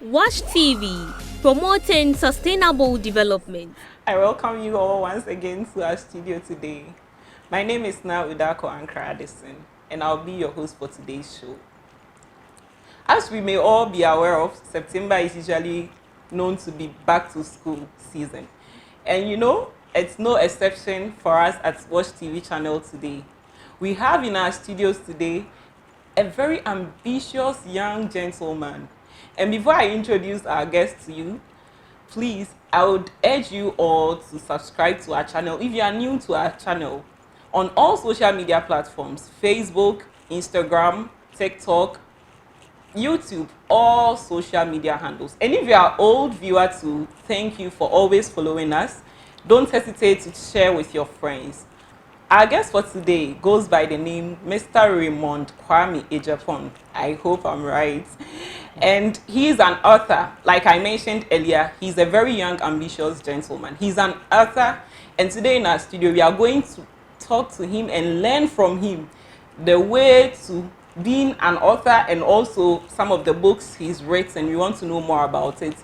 Watch TV, promoting sustainable development. I welcome you all once again to our studio today. My name is 𝐎𝐲𝐿-𝐭𝐡, and I'll be your host for today's show. As we may all be aware of, September is usually known to be back to school season. And you know, it's no exception for us at Watch TV channel today. We have in our studios today a very ambitious young gentleman. And before I introduce our guest to you, please, I would urge you all to subscribe to our channel if you are new to our channel on all social media platforms: Facebook, Instagram, TikTok, YouTube, all social media handles. And if you are old viewer too, thank you for always following us. Don't hesitate to share with your friends. Our guest for today goes by the name Mr. Raymond Kwame Ejapon. I hope I'm right. And he is an author. Like I mentioned earlier, he's a very young, ambitious gentleman. He's an author, and today in our studio, we are going to talk to him and learn from him the way to being an author and also some of the books he's written. We want to know more about it.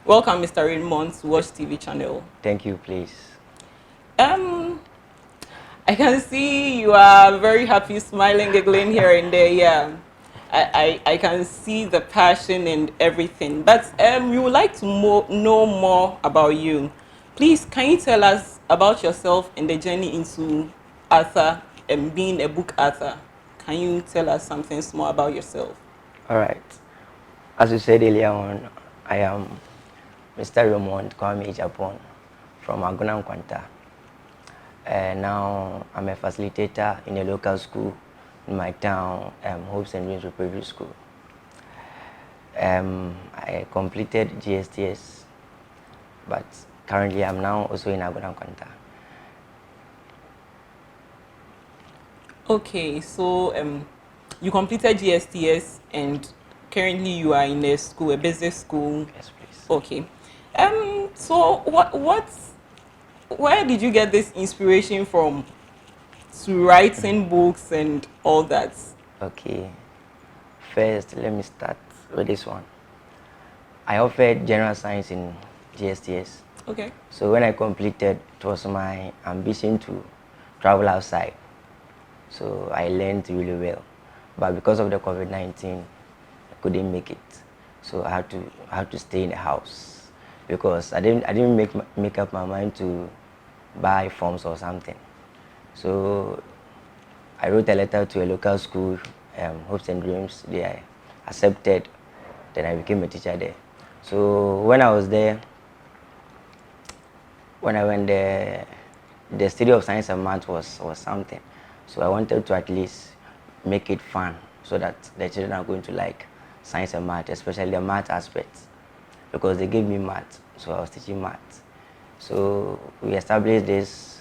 Welcome, Mr. Raymond, to Watch TV channel. Thank you, please. I can see you are very happy, smiling, giggling here and there. Yeah, I can see the passion and everything. But we would like to know more about you. Please, can you tell us about yourself and the journey into author and being a book author? Can you tell us something small about yourself? All right. As you said earlier on, I am Mr. Raymond Kwame Ejapon from 𝐬𝐭𝐡. Now I'm a facilitator in a local school in my town, 𝐬𝐽𝐧𝐿 Private School. I completed GSTS, but currently I'm now also in 𝐬𝐭𝐡. Okay, so you completed GSTS and currently you are in a school, a business school. Yes, please. Okay. So where did you get this inspiration from to writing books and all that? Okay. First, let me start with this one. I offered general science in GSTS. Okay. So when I completed, it was my ambition to travel outside. So I learned really well. But because of the COVID-19, I couldn't make it. So I had to stay in the house because I didn't make up my mind to buy forms or something. So I wrote a letter to a local school, Hopes and Dreams. They accepted. Then I became a teacher there. So when I was there, when I went there, the study of science and math was something. So I wanted to at least make it fun so that the children are going to like science and math, especially the math aspects, because they gave me math, so I was teaching math. So we established this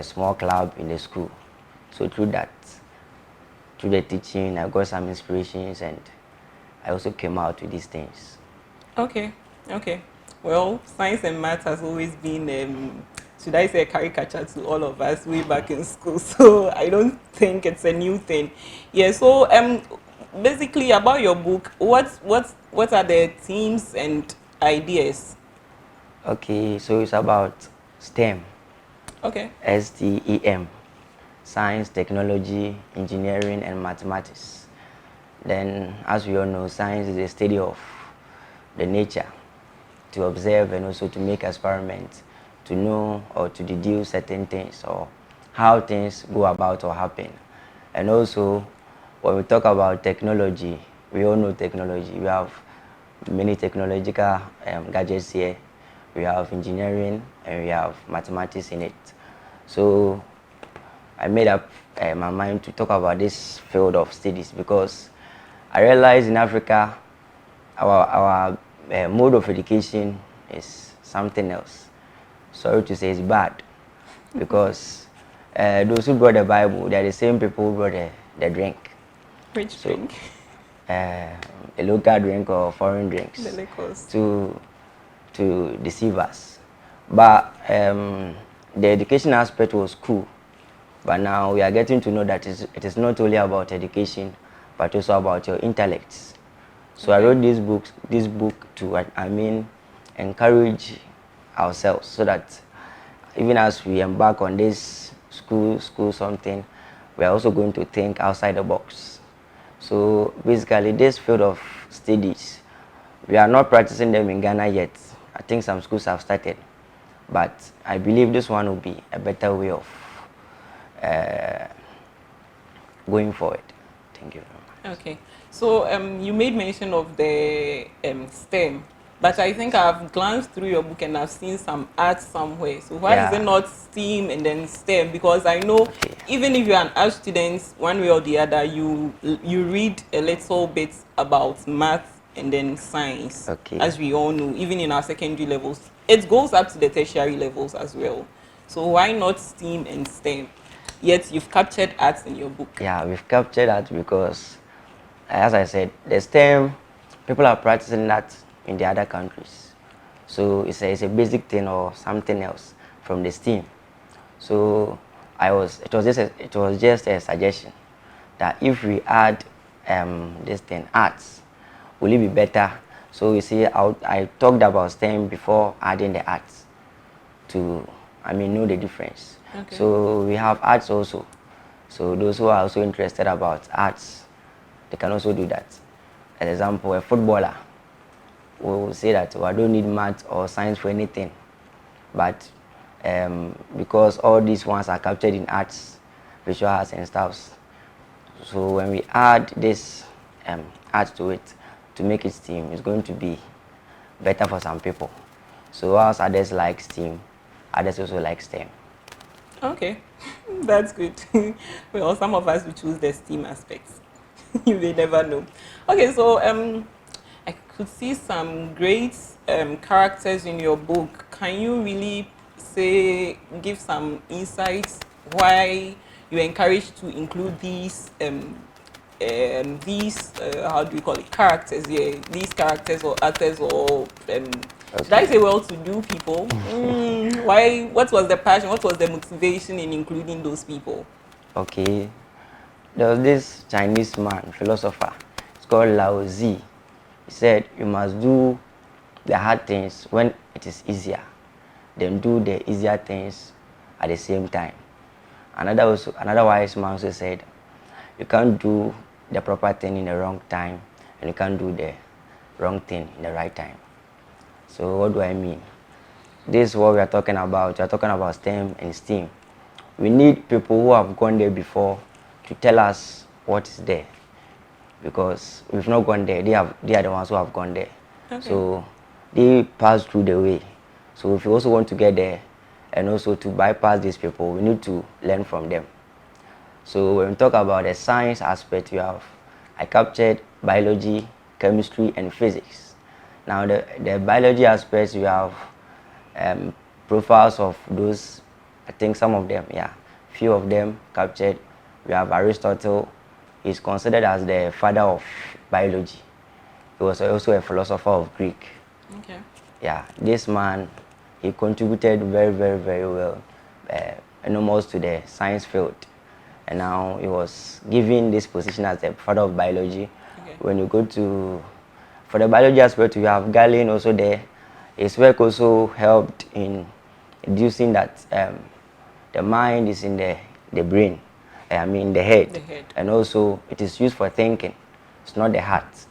small club in the school. So through that, through the teaching, I got some inspirations and I also came out with these things. Okay. Well, science and math has always been, should I say, a caricature to all of us way back in school. So I don't think it's a new thing. Yeah. So basically about your book, what are the themes and ideas? Okay, so it's about STEM. Okay. STEM, science, technology, engineering, and mathematics. Then, as we all know, science is a study of the nature, to observe and also to make experiments, to know or to deduce certain things or how things go about or happen. And also, when we talk about technology, we all know technology. We have many technological gadgets here. We have engineering and we have mathematics in it. So I made up my mind to talk about this field of studies because I realized in Africa our mode of education is something else. Sorry to say, it's bad because those who brought the Bible, they are the same people who brought the drink. Which drink? A local drink or foreign drinks. The liquors. To deceive us. But the education aspect was cool. But now we are getting to know that it is not only about education, but also about your intellects. So I wrote this book to, I mean, encourage ourselves so that even as we embark on this school something, we are also going to think outside the box. So basically, this field of studies, we are not practicing them in Ghana yet. I think some schools have started, but I believe this one will be a better way of going forward. Thank you very much. Okay. So you made mention of the STEM, but I think I've glanced through your book and I've seen some art somewhere. So why is it not STEAM and then STEM? Because I know even if you're an art student, one way or the other, you read a little bit about math and then science, as we all know, even in our secondary levels. It goes up to the tertiary levels as well. So why not STEAM and STEM? Yet you've captured art in your book. Yeah, we've captured that because, as I said, the STEM, people are practicing that in the other countries. So it's a basic thing or something else from the STEAM. So it was just a suggestion that if we add this thing, arts, will it be better? So you see, I talked about STEM before adding the arts to, know the difference. Okay. So we have arts also. So those who are also interested about arts, they can also do that. For example, a footballer will say that, I don't need math or science for anything. But because all these ones are captured in arts, visual arts and stuff, so when we add this art to it, to make it STEAM, it's going to be better for some people. So whilst others like STEAM, others also like STEM. Okay, that's good. Well, some of us will choose the STEAM aspects. You may never know. Okay, so I could see some great characters in your book. Can you really give some insights why you encouraged to include these how do we call it, characters? Yeah, these characters or actors or should I say well-to-do people? Why? What was the passion? What was the motivation in including those people? Okay, there was this Chinese man, philosopher. It's called 𝐲𝐲. He said, you must do the hard things when it is easier, then do the easier things at the same time. Another wise man also said, you can't do the proper thing in the wrong time, and you can't do the wrong thing in the right time. So what do I mean? This is what we are talking about. We are talking about STEM and STEAM. We need people who have gone there before to tell us what is there, because we've not gone there. They are the ones who have gone there. Okay. So they pass through the way. So if you also want to get there and also to bypass these people, we need to learn from them. So when we talk about the science aspect, I captured biology, chemistry, and physics. Now the biology aspects, we have profiles of those, I think some of them, few of them captured. We have Aristotle. He's considered as the father of biology. He was also a philosopher of Greek. Okay. Yeah, this man, he contributed very, very, very well, almost to the science field. And now he was given this position as the father of biology. Okay. When you go for the biology aspect, you have Galen also there. His work also helped in deducing that the mind is in the brain, the head. The head. And also it is used for thinking. It's not the heart.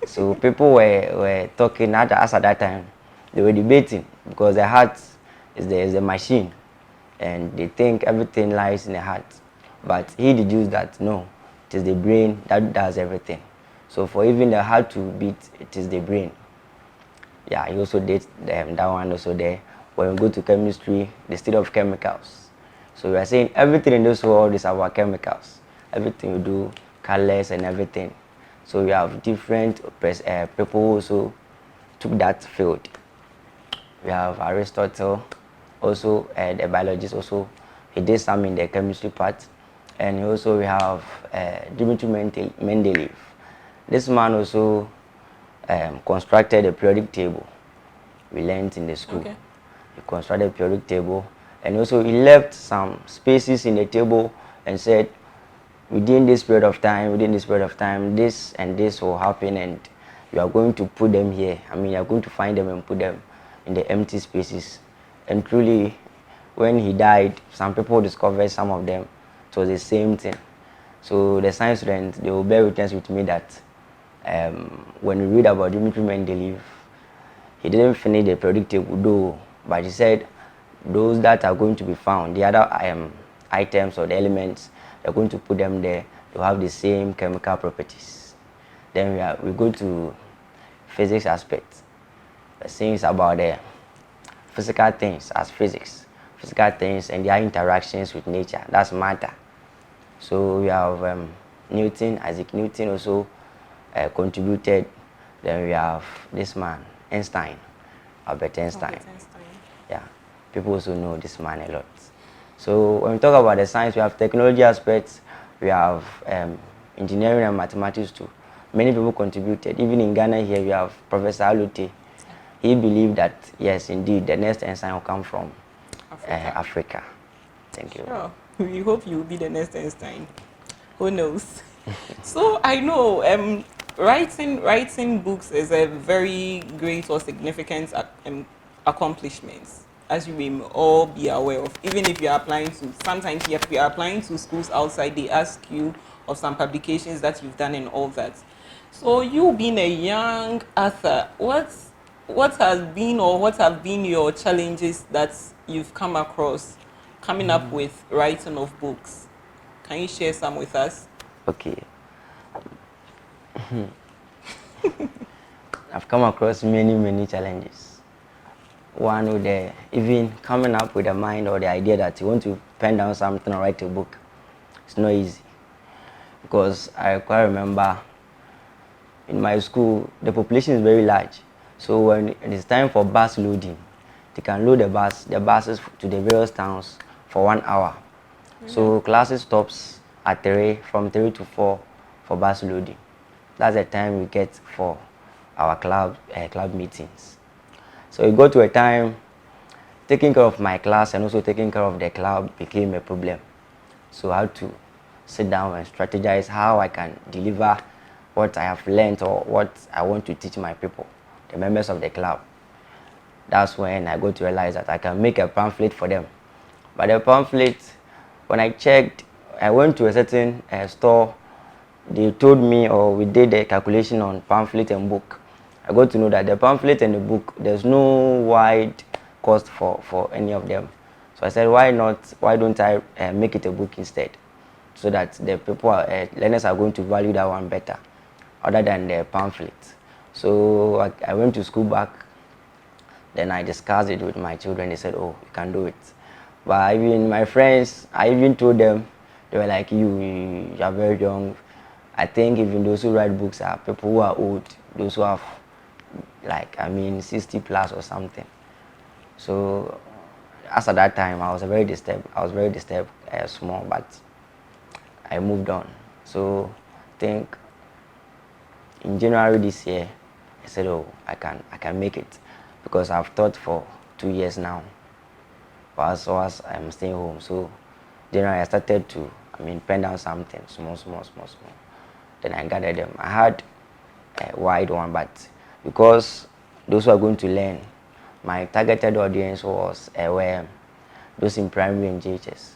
So people were talking at that time. They were debating because the heart is the machine, and they think everything lies in the heart. But he deduced that no, it is the brain that does everything. So for even the heart to beat, it is the brain. Yeah, he also did that one also there. When we go to chemistry, the study of chemicals. So we are saying everything in this world is about chemicals. Everything we do, colors and everything. So we have different people who also took that field. We have Aristotle, also the biologist also. He did some in the chemistry part. And also we have Dmitry Mendeleev. This man also constructed a periodic table. We learned in the school. Okay. He constructed a periodic table, and also he left some spaces in the table and said, within this period of time, this and this will happen, and you are going to put them here. I mean, you are going to find them and put them in the empty spaces. And truly, when he died, some people discovered some of them. It was the same thing. So the science students, they will bear witness with me that when we read about Dimitri Mendeleev, he didn't finish the periodic table though, but he said those that are going to be found, the other items or the elements, they're going to put them there to have the same chemical properties. Then we go to physics aspect. The things about the physical things as physics, physical things and their interactions with nature, that's matter. So we have Newton, Isaac Newton also contributed. Then we have this man, Einstein, Albert Einstein. Yeah, people also know this man a lot. So when we talk about the science, we have technology aspects, we have engineering and mathematics too. Many people contributed. Even in Ghana here, we have Professor Alute. He believed that, yes, indeed, the next Einstein will come from Africa. Thank you. Sure. We hope you will be the next Einstein. Who knows? So I know writing books is a very great or significant accomplishment, as you may all be aware of. Even if you are applying to, sometimes if you are applying to schools outside, they ask you of some publications that you've done and all that. So you being a young author, what have been your challenges that you've come across coming up with writing of books? Can you share some with us? Okay. I've come across many challenges. One with even coming up with a mind or the idea that you want to pen down something or write a book. It's not easy, because I quite remember in my school the population is very large. So when it is time for bus loading, they can load the buses to the various towns for 1 hour. So classes stops at from 3 to 4 for bus loading. That's the time we get for our club meetings. So it got to a time taking care of my class and also taking care of the club became a problem. So I had to sit down and strategize how I can deliver what I have learned or what I want to teach my people, the members of the club. That's when I got to realize that I can make a pamphlet for them. But the pamphlet, when I checked, I went to a certain store. They told me, or we did a calculation on pamphlet and book. I got to know that the pamphlet and the book, there's no wide cost for any of them. So I said, why don't I make it a book instead, so that the people, learners are going to value that one better, other than the pamphlet. So I went to school back. Then I discussed it with my children. They said, oh, you can do it. But even my friends, I even told them, they were like, you are very young. I think even those who write books are people who are old, those who have, 60 plus or something. So as at that time, I was very disturbed, small, but I moved on. So I think in January this year, I said, oh, I can make it, because I've taught for 2 years now. But as I'm staying home, so January I started to, pen down something small. Then I gathered them. I had a wide one, but because those who are going to learn, my targeted audience was were those in primary and JHS.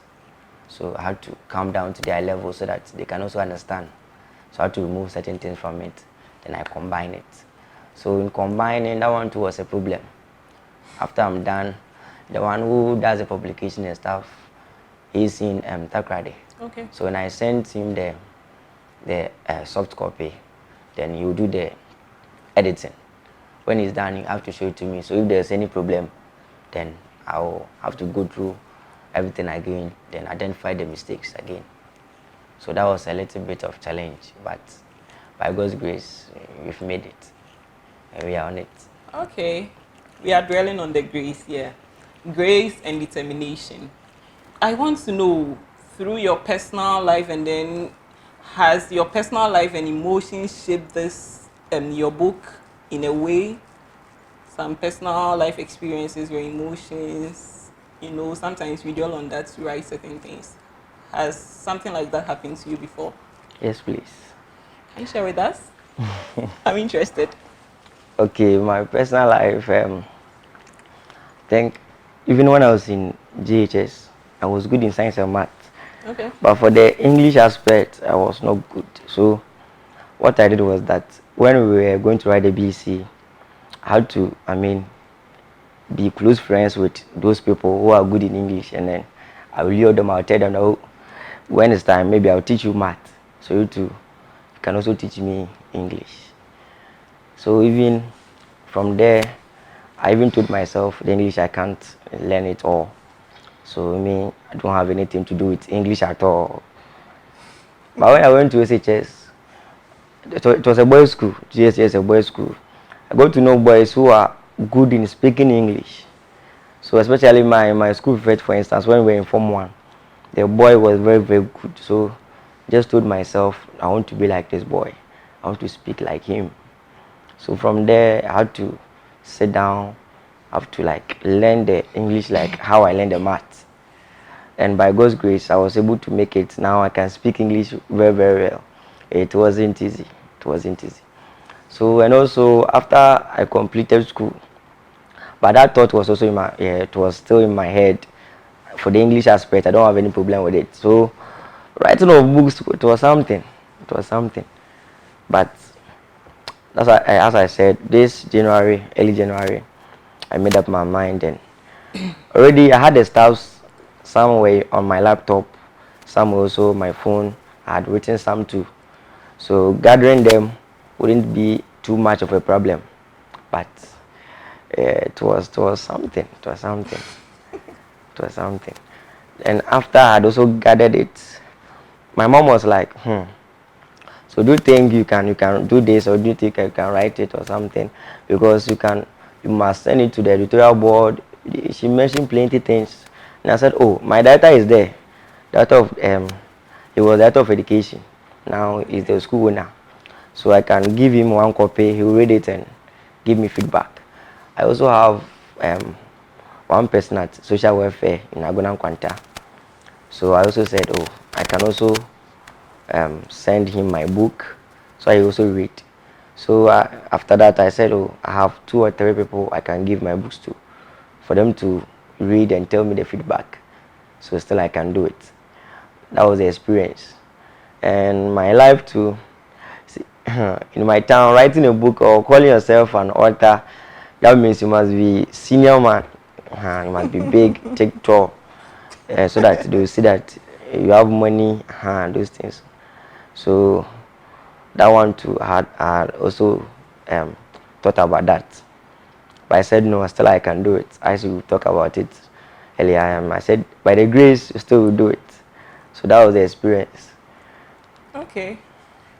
So I had to come down to their level so that they can also understand. So I had to remove certain things from it. Then I combine it. So in combining, that one too was a problem. After I'm done, the one who does the publication and stuff, he's in Takrady. Okay. So when I sent him the soft copy, then he will do the editing. When he's done, you have to show it to me. So if there's any problem, then I'll have to go through everything again, then identify the mistakes again. So that was a little bit of challenge, but by God's grace, we've made it, and we are on it. Okay, we are dwelling on the grace here. Grace and determination. I want to know, through your personal life, and then has your personal life and emotions shaped this your book in a way? Some personal life experiences, your emotions, sometimes we dwell on that to write certain things. Has something like that happened to you before? Yes, please. Can you share with us? I'm interested. Okay, my personal life, think even when I was in GHS, I was good in science and math. Okay. But for the English aspect, I was not good. So what I did was that when we were going to write the BC, I had to, be close friends with those people who are good in English, and then I will lure them. I'll tell them, oh, when it's time, maybe I'll teach you math, so you too, you can also teach me English. So even from there, I even told myself the English I can't learn it all. So I don't have anything to do with English at all. But when I went to SHS, it was a boys' school. GSS a boys' school. I got to know boys who are good in speaking English. So especially my school prefect, for instance, when we were in Form 1, the boy was very, very good. So just told myself, I want to be like this boy. I want to speak like him. So from there, I had to sit down, I have to learn the English like how I learned the math. And by God's grace, I was able to make it. Now I can speak English very, very well. It wasn't easy. It wasn't easy. So, and also after I completed school, but that thought was also it was still in my head. For the English aspect, I don't have any problem with it. So writing of books, it was something. It was something. But that's why, as I said, this January, early January, I made up my mind, and already I had the stuffs somewhere on my laptop, some also my phone. I had written some too. So gathering them wouldn't be too much of a problem. But it was something. It was something. It was something. And after I had also gathered it, my mom was like, so do you think you can do this, or do you think you can write it or something? Because you must send it to the editorial board. She mentioned plenty things. And I said, oh, my data is there. Data of he was director of education. Now he's the school owner. So I can give him one copy, he will read it and give me feedback. I also have one person at social welfare in 𝐬𝐭𝐡. So I also said, oh, I can also send him my book, so I also read. So after that, I said, oh, I have 2 or 3 people I can give my books to, for them to read and tell me the feedback. So still I can do it. That was the experience. And my life too, in my town, writing a book or calling yourself an author, that means you must be senior man. You must be big, take tall, so that they will see that you have money, those things. So that one too, I had also thought about that. But I said no, still I can do it. I should talk about it earlier. I said by the grace, you still will do it. So that was the experience. Okay.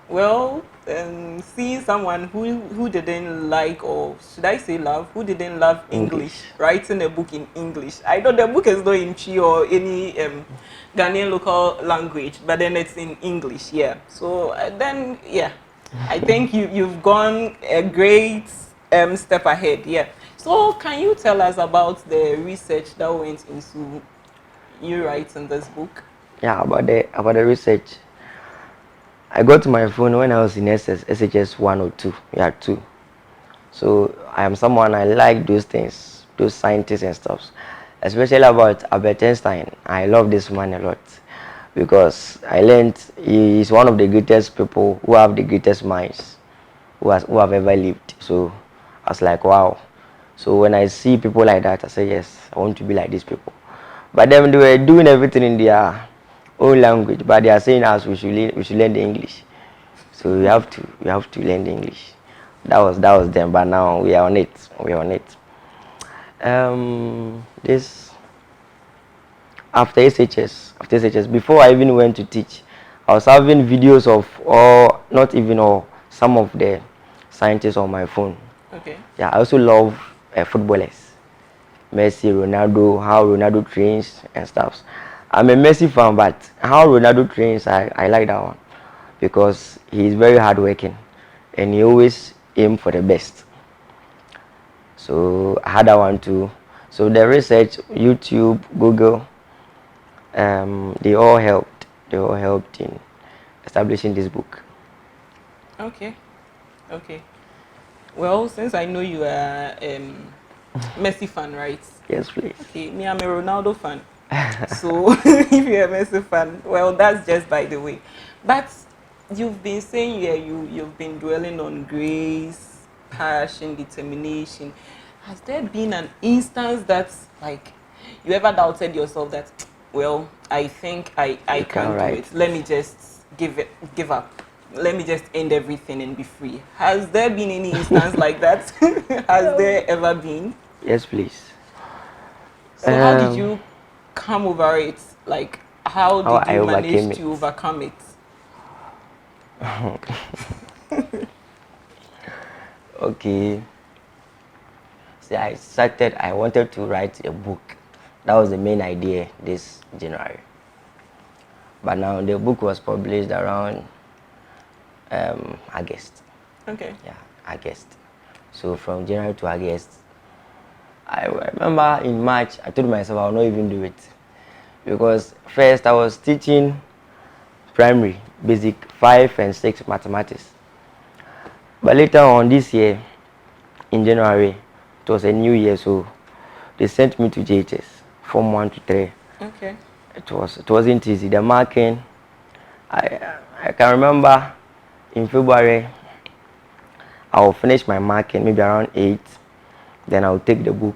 Well, seeing someone who didn't like, or should I say love, who didn't love English, writing a book in English. I know the book is not in Chi or any Ghanaian local language, but then it's in English, yeah. So then, yeah, I think you've gone a great step ahead, yeah. So can you tell us about the research that went into you writing this book? Yeah, about the research. I got my phone when I was in SHS 1 or 2. Yeah, 2. So I am someone, I like those things, those scientists and stuff. Especially about Albert Einstein. I love this man a lot, because I learned he is one of the greatest people who have the greatest minds who have ever lived. So I was like, wow. So when I see people like that, I say, yes, I want to be like these people. But then they were doing everything in their own language, but they are saying us we should learn the English. So we have to learn the English. That was them, but now we are on it. We are on it. This after SHS, before I even went to teach, I was having videos of some of the scientists on my phone. Okay. Yeah, I also love footballers. Messi, Ronaldo, how Ronaldo trains and stuff. I'm a Messi fan, but how Ronaldo trains, I like that one, because he's very hardworking and he always aim for the best. So I had that one too. So the research, YouTube, Google, they all helped. they all helped in establishing this book. Okay. Okay. Well, since I know you are Messi fan, right? Yes, please. Okay, me, I'm a Ronaldo fan. So if you're a Messi fan, well, that's just by the way. But you've been saying, yeah, you've been dwelling on grace, passion, determination. Has there been an instance that, like, you ever doubted yourself that, well, I think I You can can't do write it. Let me just give up. Let me just end everything and be free. Has there been any instance like that? Has there ever been? Yes, please. So how did you come over it? Like, how How did I you overcame manage it. to overcome it? Okay. See, I wanted to write a book. That was the main idea this January. But now the book was published around August. Okay. Yeah, August. So from January to August, I remember in March, I told myself I will not even do it. Because first I was teaching primary, basic 5 and 6 mathematics. But later on this year, in January, it was a new year, so they sent me to JHS, Form 1 to 3. Okay. It wasn't easy. The marking, I can remember in February, I'll finish my marking maybe around 8. Then I'll take the book,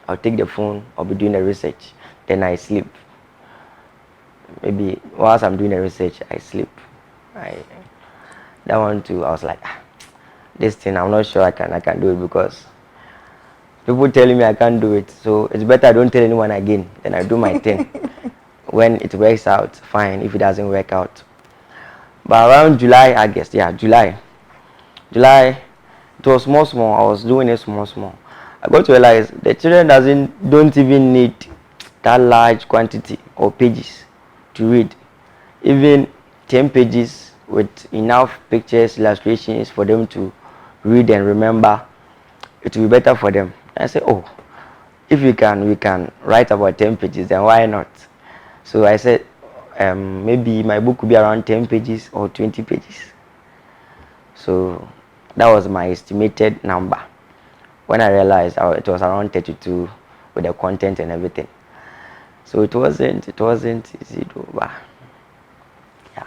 I'll take the phone, I'll be doing the research. Then I sleep. Maybe whilst I'm doing the research, I sleep. That one too, I was like, this thing, I'm not sure I can do it because people telling me I can't do it. So it's better I don't tell anyone again. Then I do my thing. When it works out, fine. If it doesn't work out. But around July, August, yeah, July, it was small. I was doing it small. I got to realize the children don't even need that large quantity of pages to read. Even 10 pages with enough pictures, illustrations for them to read and remember, it will be better for them. I said, oh, if we can write about 10 pages, then why not? So I said, maybe my book could be around 10 pages or 20 pages. So that was my estimated number. When I realized it was around 32 with the content and everything. So it wasn't easy to, but yeah.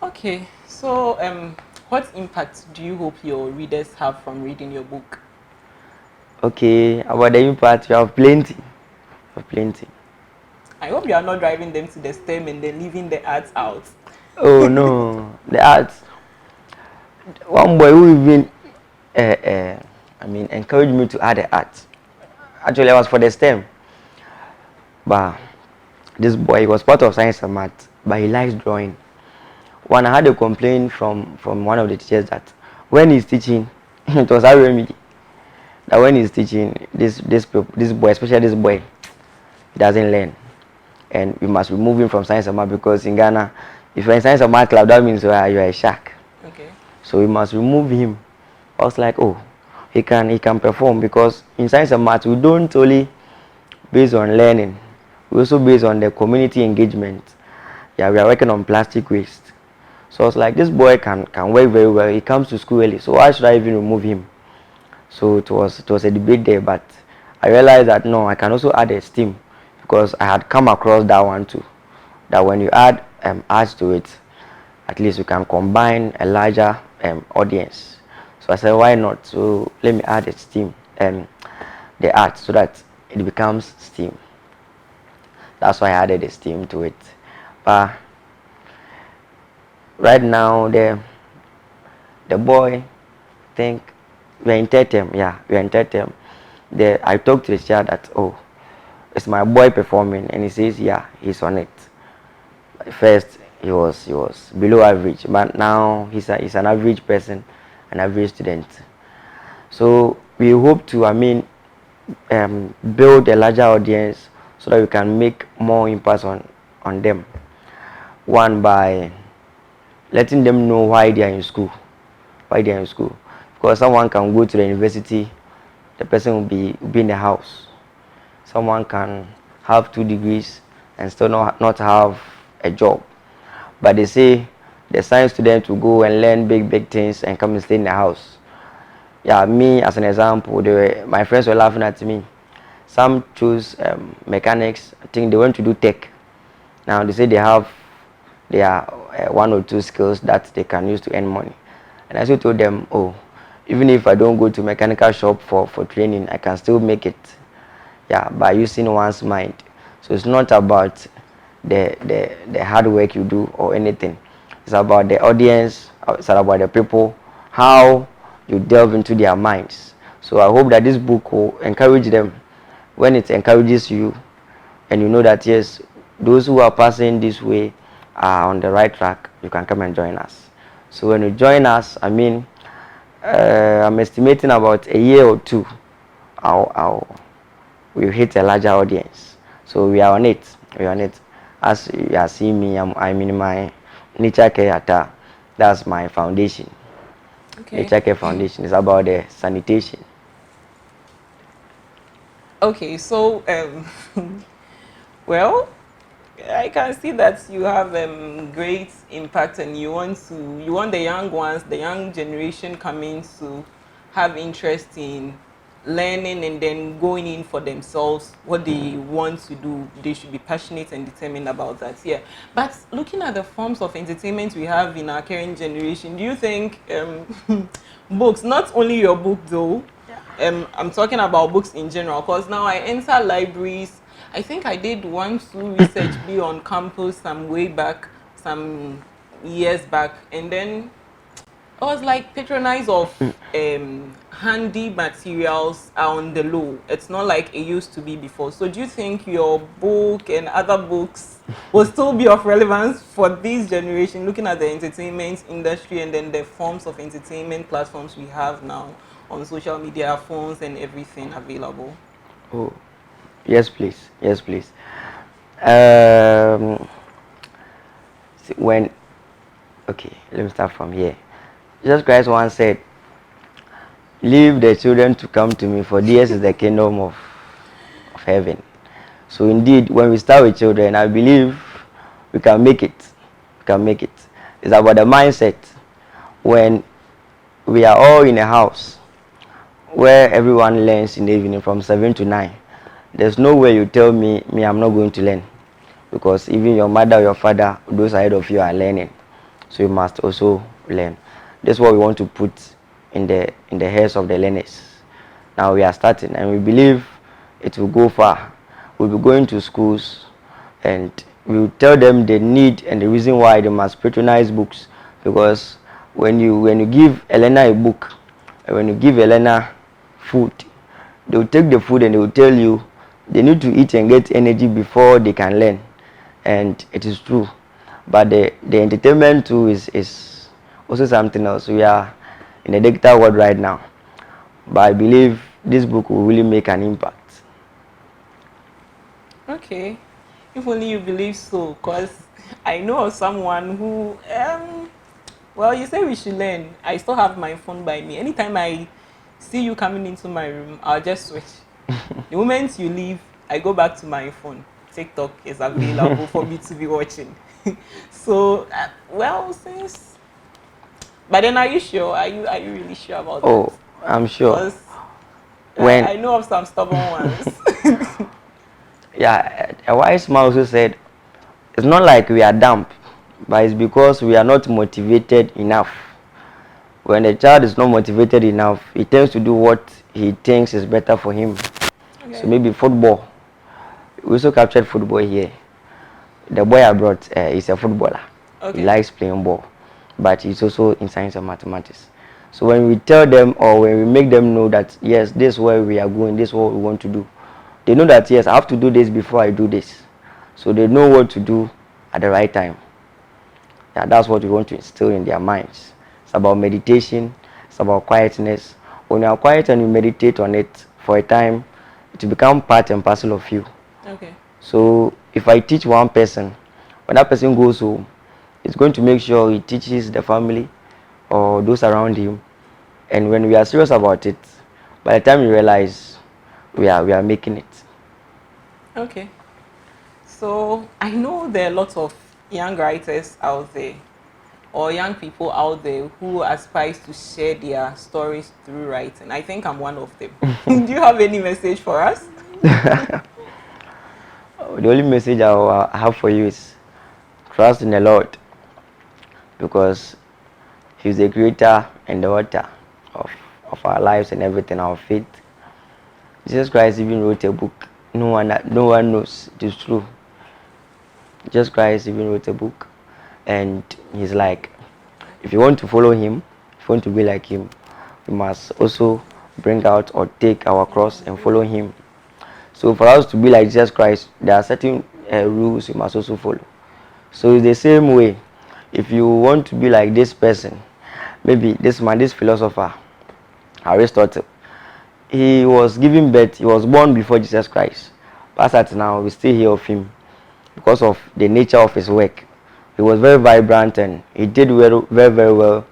Okay. So what impact do you hope your readers have from reading your book? Okay, about the impact, you have plenty. I hope you are not driving them to the STEM and then leaving the arts out. Oh no, the arts. One boy who even encouraged me to add the art. Actually, I was for the STEM, but this boy, he was part of science and math, but he likes drawing. When I had a complaint from one of the teachers that when he's teaching, it was me that when he's teaching this boy, especially this boy, he doesn't learn, and we must remove him from science and math because in Ghana, if you're in science and math club, that means you're a shark. Okay. So we must remove him. I was like, oh, he can perform because in science and math we don't only based on learning, we also based on the community engagement. Yeah, we are working on plastic waste. So I was like, this boy can work very well. He comes to school early, so why should I even remove him? So it was a debate there, but I realized that no, I can also add a STEAM because I had come across that one too. That when you add arts to it, at least you can combine a larger audience. So I said, why not? So let me add a STEAM and the art so that it becomes STEAM. That's why I added a STEAM to it. But right now the boy, think we're in third term. Yeah, we're in third term. I talked to the child that, oh, it's my boy performing, and he says, yeah, he's on it. First he was below average, but now he's an average person, an average student. So we hope to build a larger audience so that we can make more impact on them. One, by letting them know why they are in school. Because someone can go to the university, the person will be in the house. Someone can have 2 degrees and still not have a job. But they say the science student to go and learn big things and come and stay in the house. Yeah, me as an example, my friends were laughing at me. Some choose mechanics. I think they want to do tech. Now they say they have their one or two skills that they can use to earn money. And I still told them, oh, even if I don't go to mechanical shop for training, I can still make it. Yeah, by using one's mind. So it's not about the hard work you do or anything. It's about the audience. It's about the people. How you delve into their minds. So I hope that this book will encourage them. When it encourages you, and you know that yes, those who are passing this way are on the right track, you can come and join us. So when you join us, I mean, I'm estimating about a year or two, we'll hit a larger audience. So we are on it. We are on it. As you are seeing me, I'm in my nature care attire. That's my foundation. Okay. Nature care foundation is about the sanitation. Okay, so well, I can see that you have great impact, and you want the young ones, the young generation coming to have interest in learning and then going in for themselves what they want to do. They should be passionate and determined about that. Yeah. But looking at the forms of entertainment we have in our current generation, do you think books, not only your book though, I'm talking about books in general, because now I enter libraries. I think I did 1-2 research be on campus some years back, and then I was like, patronize of handy materials are on the low. It's not like it used to be before. So do you think your book and other books will still be of relevance for this generation, looking at the entertainment industry and then the forms of entertainment platforms we have now on social media, phones and everything available? Oh, yes, please. Yes, please. Um, okay, let me start from here. Jesus Christ once said, leave the children to come to me, for theirs is the kingdom of heaven. So indeed, when we start with children, I believe we can make it. We can make it. It's about the mindset. When we are all in a house where everyone learns in the evening from 7 to 9, there's no way you tell me I'm not going to learn. Because even your mother or your father, those ahead of you are learning. So you must also learn. That's what we want to put in the heads of the learners. Now we are starting, and we believe it will go far. We'll be going to schools, and we will tell them the need and the reason why they must patronize books. Because when you give a learner a book, and when you give a learner food, they will take the food and they will tell you they need to eat and get energy before they can learn. And it is true. But the entertainment too is also something else. We are in a digital world right now, but I believe this book will really make an impact. Okay, if only you believe so, because I know of someone who well, you say we should learn. I still have my phone by me. Anytime I see you coming into my room, I'll just switch. The moment you leave, I go back to my phone. TikTok is available for me to be watching. So well, since, but then are you sure? Are you really sure about that? Oh, I'm sure. Because I know of some stubborn ones. Yeah, a wise man also said, it's not like we are dumb, but it's because we are not motivated enough. When a child is not motivated enough, he tends to do what he thinks is better for him. Okay. So maybe football. We also captured football here. The boy I brought is a footballer. Okay. He likes playing ball, but he's also in science and mathematics. So when we tell them, or when we make them know that yes, this is where we are going, this is what we want to do, they know that yes, I have to do this before I do this. So they know what to do at the right time. Yeah, that's what we want to instill in their minds. It's about meditation. It's about quietness. When you are quiet and you meditate on it for a time, it will become part and parcel of you. Okay. So if I teach one person, when that person goes home, it's going to make sure he teaches the family or those around him. And when we are serious about it, by the time you realize we are making it. Okay. So I know there are lots of young writers out there or young people out there who aspires to share their stories through writing. I think I'm one of them. Do you have any message for us? The only message I will have for you is trust in the Lord, because He's the creator and the author of our lives and everything, our faith. Jesus Christ even wrote a book. No one knows it is true. Jesus Christ even wrote a book, and He's like, if you want to follow Him, if you want to be like Him, we must also bring out or take our cross and follow Him. So for us to be like Jesus Christ, there are certain rules we must also follow. So it's the same way. If you want to be like this person, maybe this man, this philosopher, Aristotle, he was given birth, he was born before Jesus Christ. But at now, we still hear of him because of the nature of his work. He was very vibrant and he did very well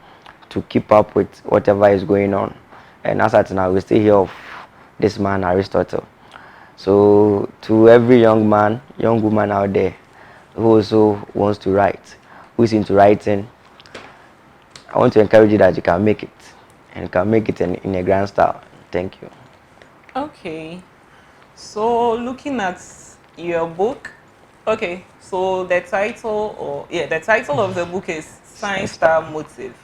to keep up with whatever is going on. And as at now, we still hear of this man, Aristotle. So to every young man, young woman out there who also wants to write, who is into writing, I want to encourage you that you can make it, and you can make it in a grand style. Thank you. Okay. So looking at your book, okay, so the title of the book is Science Star Motive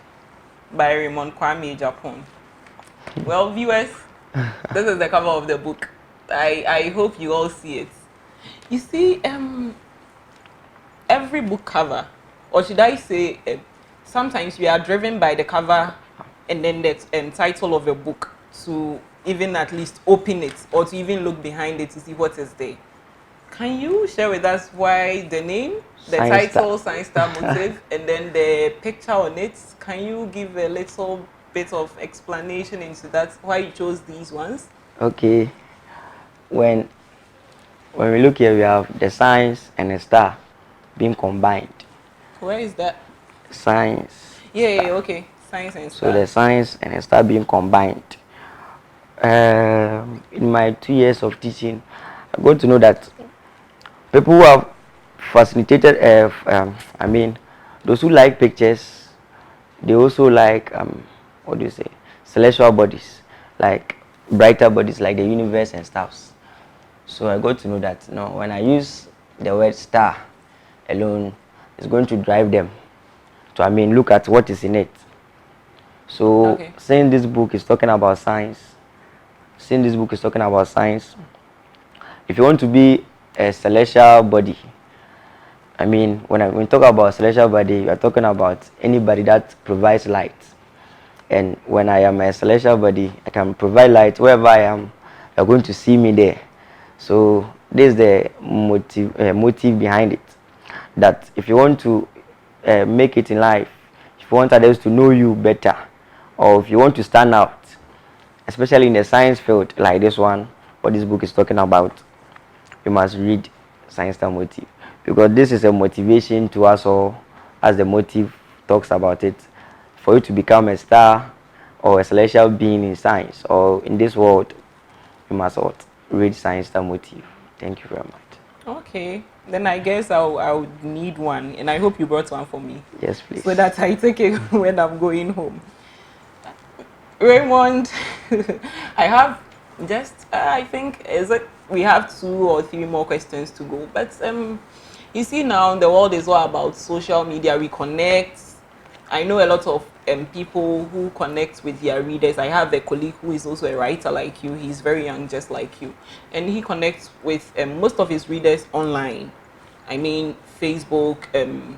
by Raymond Kwame Agyapong. Well, viewers, this is the cover of the book. I hope you all see it. You see, every book cover, or should I say, sometimes we are driven by the cover and then the title of a book to even at least open it or to even look behind it to see what is there. Can you share with us why the name, the Science title, Star. Science Star Motive, and then the picture on it? Can you give a little bit of explanation into that, why you chose these ones? Okay. When we look here, we have the science and the star being combined. Where is that? Science. Yeah, okay. Science and So star. the science and the star being combined. In my 2 years of teaching, I got to know that people who have facilitated, those who like pictures, they also like, what do you say, celestial bodies, like brighter bodies like the universe and stars. So I got to know that when I use the word star alone, it's going to drive them to, look at what is in it. So Okay. since this book is talking about science, if you want to be a celestial body, when we talk about celestial body, we are talking about anybody that provides light. And when I am a celestial body, I can provide light wherever I am. You're going to see me there. So this is the motive behind it. That if you want to make it in life, if you want others to know you better, or if you want to stand out, especially in the science field like this one, what this book is talking about, you must read Science Star Motive, because this is a motivation to us all, as the motive talks about it, for you to become a star or a celestial being in science or in this world. You must read Science Star Motive. Thank you very much. Okay. Then I guess I would need one, and I hope you brought one for me. Yes, please. So that I take it when I'm going home. Raymond, I have just, I think, we have 2 or 3 more questions to go. But you see now the world is all about social media. We connect. I know a lot of people who connect with their readers. I have a colleague who is also a writer like you. He's very young, just like you. And he connects with most of his readers online. Facebook,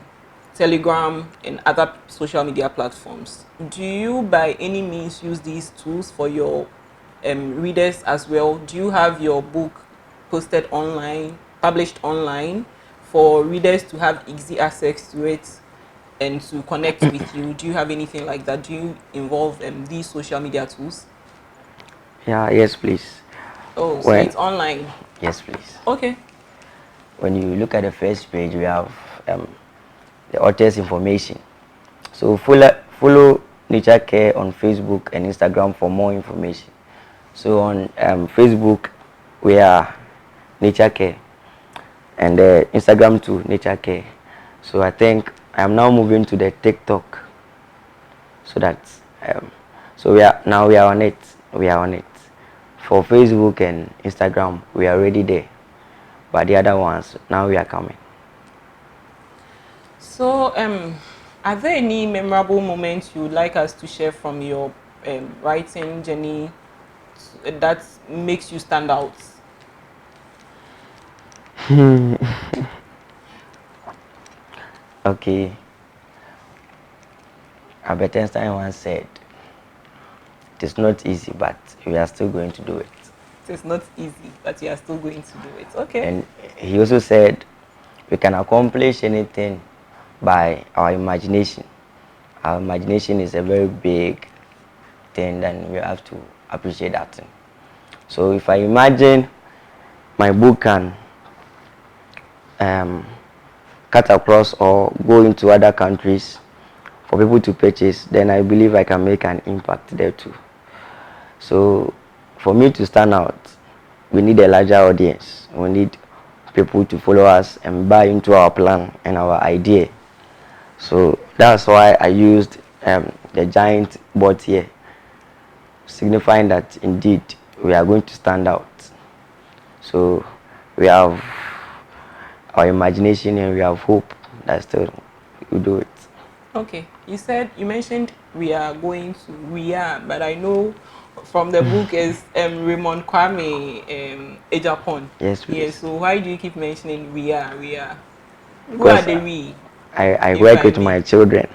Telegram, and other social media platforms. Do you by any means use these tools for your readers as well? Do you have your book posted online, published online, for readers to have easy access to it and to connect with you? Do you have anything like that? Do you involve these social media tools? Yeah, yes, please. Oh, so it's online. Yes, please. Okay. When you look at the first page, we have the author's information. So follow Nature Care on Facebook and Instagram for more information. So on Facebook, we are Nature Care, and Instagram too, Nature Care. So I think I am now moving to the TikTok, so that so we are on it. We are on it. For Facebook and Instagram, we are already there, but the other ones now we are coming. So, are there any memorable moments you would like us to share from your writing journey that makes you stand out? Okay. Albert Einstein once said, "It is not easy, but we are still going to do it." It's not easy, but you are still going to do it. Okay. And he also said, "We can accomplish anything by our imagination." Our imagination is a very big thing, and we have to appreciate that thing. So if I imagine my book can cut across or go into other countries for people to purchase, then I believe I can make an impact there too. So for me to stand out, we need a larger audience. We need people to follow us and buy into our plan and our idea. So that's why I used the giant board here, signifying that indeed we are going to stand out. So we have our imagination and we have hope that still we do it. Okay. You mentioned we are, but I know from the book is Raymond Kwame Ejapon. Yes, please. Yes. So why do you keep mentioning we are? Who are Because the we? I If work I with may. my children.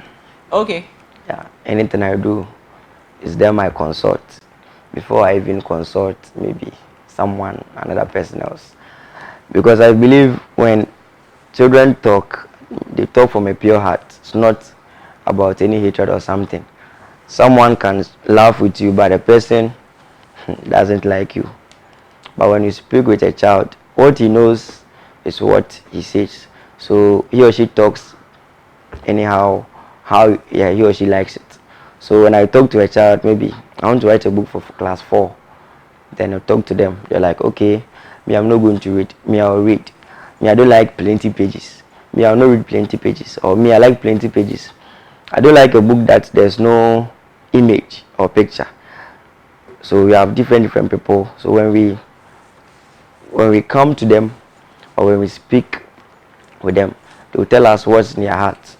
Okay. Yeah, anything I do is them I consult. Before I even consult maybe someone, another person else. Because I believe when children talk, they talk from a pure heart. It's not about any hatred or something. Someone can laugh with you, but the person doesn't like you. But when you speak with a child, what he knows is what he says. So he or she talks anyhow, how he or she likes it. So when I talk to a child, maybe I want to write a book for class 4, then I talk to them. They're like, okay, me, I'm not going to read. Me, I'll read. Me, I don't like plenty pages. Me, I'll not read plenty pages. Or me, I like plenty pages. I don't like a book that there's no image or picture. So we have different people. So when we come to them or when we speak with them, they will tell us what's in their heart.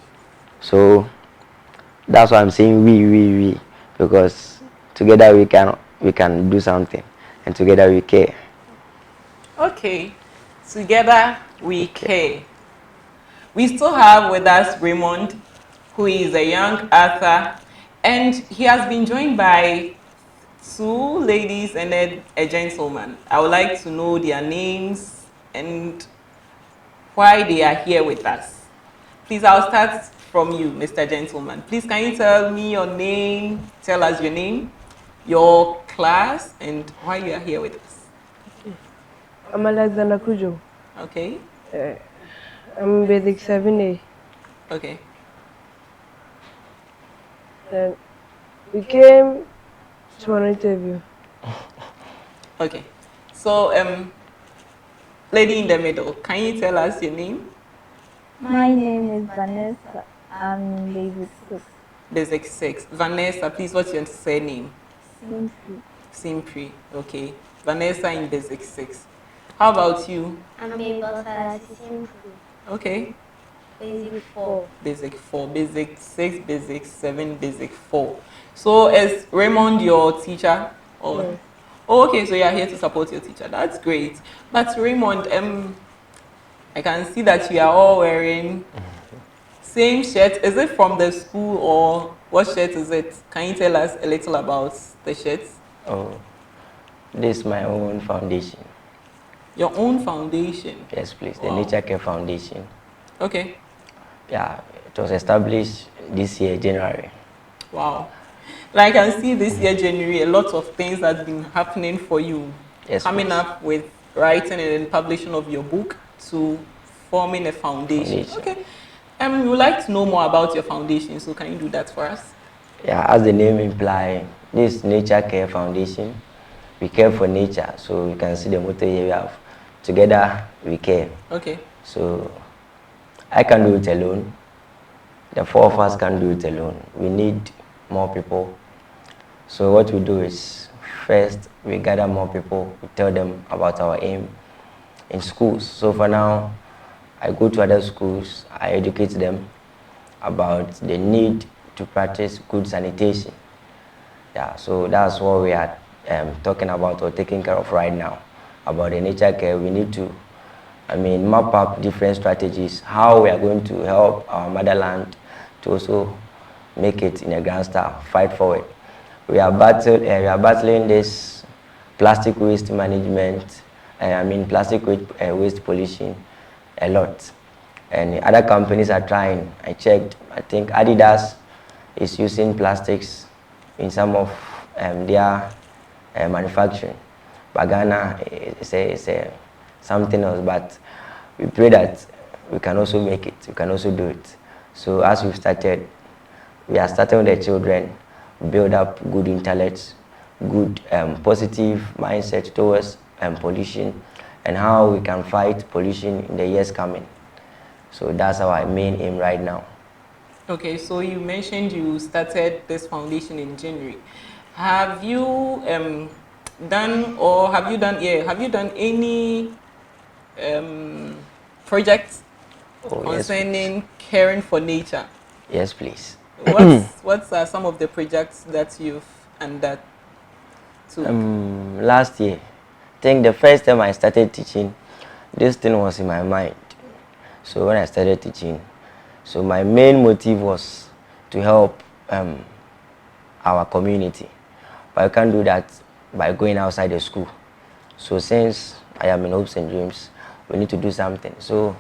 So that's why I'm saying we, because together we can do something, and together we care. Okay. Together we care. We still have with us Raymond, who is a young author, and he has been joined by 2 ladies and a gentleman. I would like to know their names and why they are here with us. Please, I'll start from you, Mr. Gentleman. Please, can you tell me your name, tell us your name, your class, and why you are here with us? I'm Alexander Kujo. Okay. I'm basic 7A. Okay. Then we came to an interview. Okay. So, lady in the middle, can you tell us your name? My name is Vanessa. I'm basic 6. Basic 6. Vanessa, please, what's your surname? Simply. Simpri. Okay. Vanessa in basic 6. How about you? I'm able to Simply. Okay. Basic 4. Basic 4, basic 6, basic 7, basic 4. So is Raymond your teacher? Or Yes. oh, okay, so you are here to support your teacher. That's great. But Raymond, I can see that you are all wearing same shirt. Is it from the school or what shirt is it? Can you tell us a little about the shirt? Oh, this is my own foundation. Your own foundation? Yes, please. The Wow. Nature Care Foundation. Okay. Yeah, it was established this year, January. Wow. Like I can see this year, January, a lot of things have been happening for you. Yes, Coming please. up with writing and then publishing of your book to forming a foundation. Foundation. Okay. We would like to know more about your foundation, so can you do that for us? Yeah, as the name implies, this Nature Care Foundation, we care for nature. So you can see the motto here we have, together we care. Okay. So I can do it alone. The four of us can do it alone. We need more people. So what we do is, first we gather more people, we tell them about our aim in schools. So for now, I go to other schools, I educate them about the need to practice good sanitation. Yeah, so that's what we are talking about or taking care of right now. About the nature care, we need to, map up different strategies, how we are going to help our motherland to also make it in a grand style, fight for it. We are battling this plastic waste management, plastic waste pollution a lot. And other companies are trying. I checked, I think Adidas is using plastics in some of their manufacturing. But Ghana is something else, but we pray that we can also make it, we can also do it. So as we've started, we are starting with the children, build up good intellect, good positive mindset towards pollution, and how we can fight pollution in the years coming. So that's our main aim right now. Okay, so you mentioned you started this foundation in January. Have you have you done any projects concerning caring for nature? Yes, please. What are some of the projects that you've undertook? Last year, I think the first time I started teaching, this thing was in my mind. So when I started teaching, so my main motive was to help our community. But I can't do that by going outside the school. So since I am in Hopes and Dreams, we need to do something. So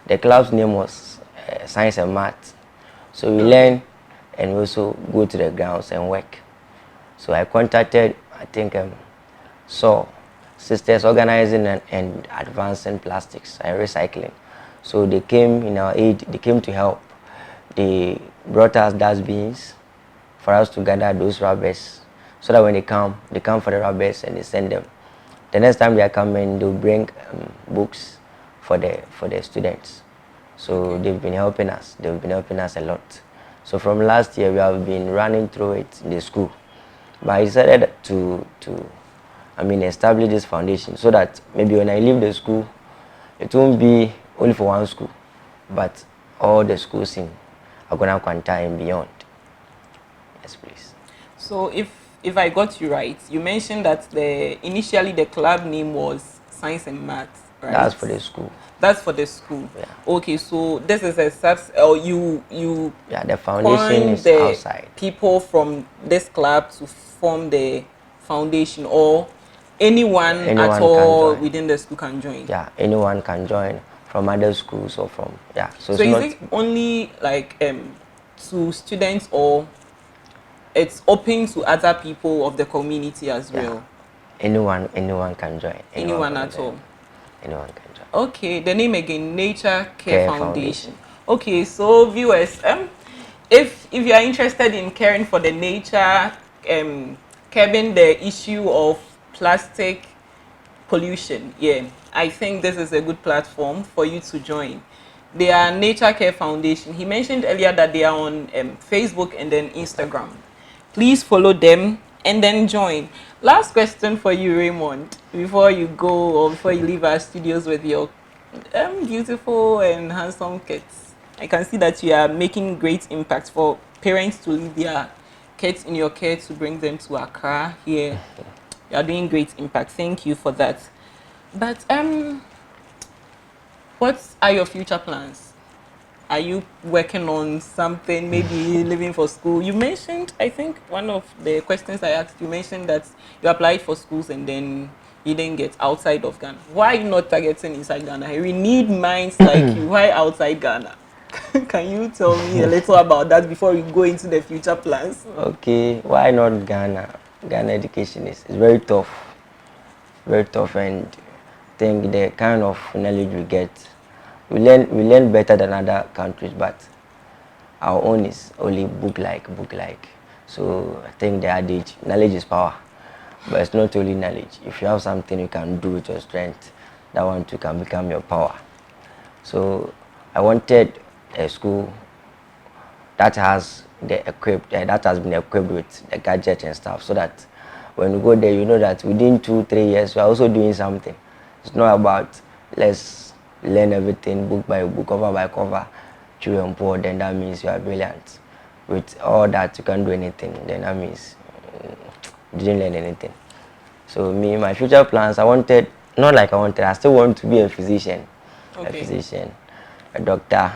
the club's name was Science and Math. So we learn and we also go to the grounds and work. So I contacted, I think, saw sisters organizing and advancing plastics and recycling. So they came in our aid, they came to help. They brought us dustbins for us to gather those rubbers, so that when they come for the rubbers and they send them. The next time they are coming, they'll bring books for the students. So they've been helping us. They've been helping us a lot. So from last year, we have been running through it in the school. But I decided to establish this foundation so that maybe when I leave the school, it won't be only for one school, but all the schools in Agona-Kwanta and beyond. Yes, please. So if I got you right, you mentioned that initially the club name was Science and Math, right? That's for the school. That's for the school. Yeah. Okay, so this is a yeah, the foundation is the outside. People from this club to form the foundation, or anyone at all within the school can join. Yeah, anyone can join from other schools or from So is it only like to students, or it's open to other people of the community as well? Anyone can join. Anyone at all. Anyone can join. Okay, the name again, Nature Care Foundation. Okay, so viewers, if you are interested in caring for the nature, curbing the issue of plastic pollution, I think this is a good platform for you to join. They are Nature Care Foundation. He mentioned earlier that they are on Facebook and then Instagram. Please follow them and then join. Last question for you, Raymond, before you go or before you leave our studios with your beautiful and handsome kids. I can see that you are making great impact for parents to leave their kids in your care to bring them to Accra here. You are doing great impact. Thank you for that. But what are your future plans? Are you working on something, maybe leaving for school? You mentioned, I think one of the questions I asked, you mentioned that you applied for schools and then you didn't get outside of Ghana. Why are you not targeting inside Ghana? We need minds like you. Why outside Ghana? Can you tell me a little about that before we go into the future plans? Okay, why not Ghana? Ghana education is very tough. Very tough, and I think the kind of knowledge we get, we learn better than other countries, but our own is only book-like. So I think the adage, knowledge is power, but it's not only knowledge. If you have something you can do with your strength, that one too can become your power. So I wanted a school that has that has been equipped with the gadgets and stuff, so that when you go there, you know that within 2-3 years you are also doing something. It's not about let's learn everything book by book, cover by cover, true and poor. Then that means you are brilliant. With all that, you can do anything. Then that means you didn't learn anything. So me, my future plans, I still want to be a physician, Okay. a doctor,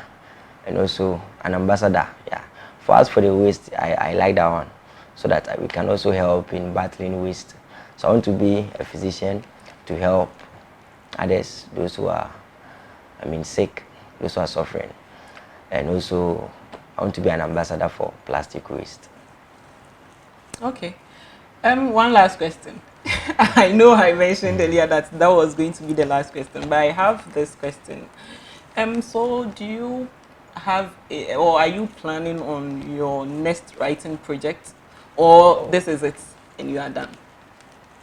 and also an ambassador. Yeah. For us, for the waste, I like that one, so that we can also help in battling waste. So I want to be a physician to help others, those who are, sick, those who are suffering, and also I want to be an ambassador for plastic waste. Okay. One last question. I know I mentioned earlier that was going to be the last question, but I have this question. So do you have or are you planning on your next writing project, or this is it and you are done?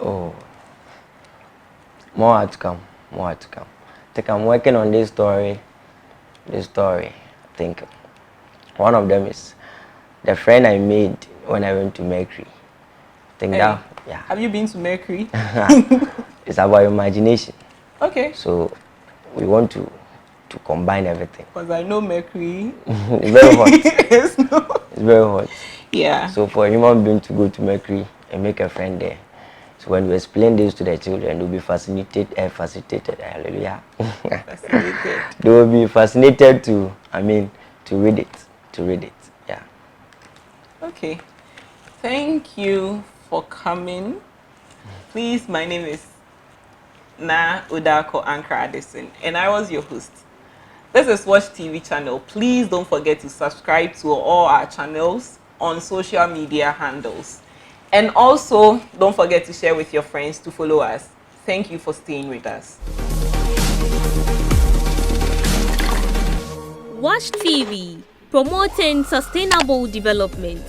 Oh, more to come, more to come. I think I'm working on this story. I think one of them is the friend I made when I went to Mercury. I think that, yeah. Have you been to Mercury? It's about imagination. Okay. So we want to combine everything. Because I know Mercury. It's very hot. It's very hot. Yeah. So for a human being to go to Mercury and make a friend there, so when we explain this to the children, they'll be fascinated. Hallelujah. Fascinated. They will be fascinated to read it. Yeah. Okay. Thank you for coming. Please, my name is 𝐬𝐭𝐡 and I was your host. This is Watch TV channel. Please don't forget to subscribe to all our channels on social media handles. And also, don't forget to share with your friends to follow us. Thank you for staying with us. Watch TV, promoting sustainable development.